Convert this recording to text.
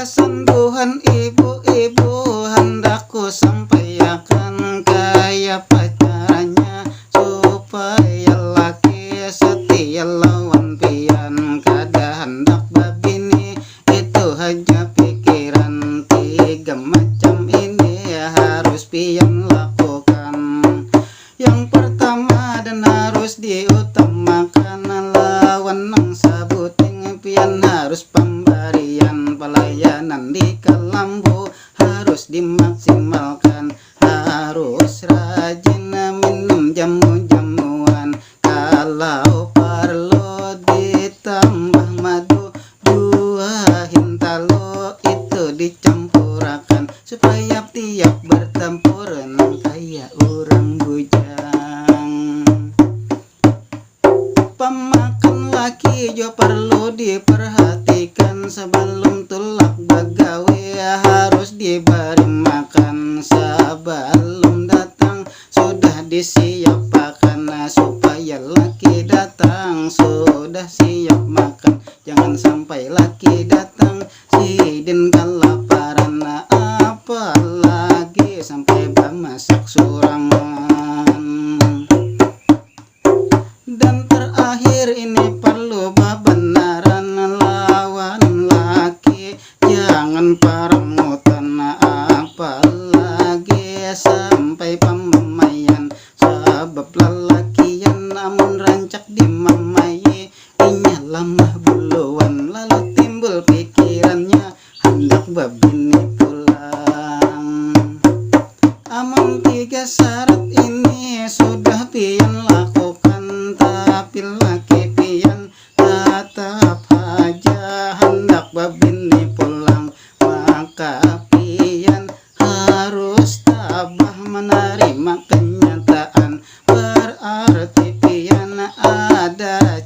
Kesentuhan ibu-ibu hendak ku sampaikan kayak pacarnya, supaya laki setia lawan pian. Kada hendak babini itu hanya pikiran, tiga macam ini harus pian lakukan. Yang pertama dan harus diutamakan, lawan nang sabuting pian harus pemberian. Pelayanan di Kelambu harus dimaksimalkan, harus rajin minum jamu-jamuan. Kalau perlu ditambah madu, dua hintalo itu dicampurakan, supaya tiap bertempur nang kayak orang bujang. Pemakan laki jo perlu diperhatikan, sebelum tulak begawe harus diberi makan. Sebelum datang sudah disiapkan, supaya laki datang sudah siap makan. Jangan sampai laki datang sidin kelaparan, apalagi sampai bamasak surangan. Dan terakhir ini perlu bebenaran, lawan laki jangan parangutan, apalagi sampai pememayan. Sebab lelakian namun rancak dimamai, inya lamah buluan, lalu timbul pikirannya hendak babini pulang. Aman tiga syarat ini sudah pian lakukan, tapi laki pian tetap aja hendak babini pulang. Maka pian harus tabah menerima kenyataan, berarti pian ada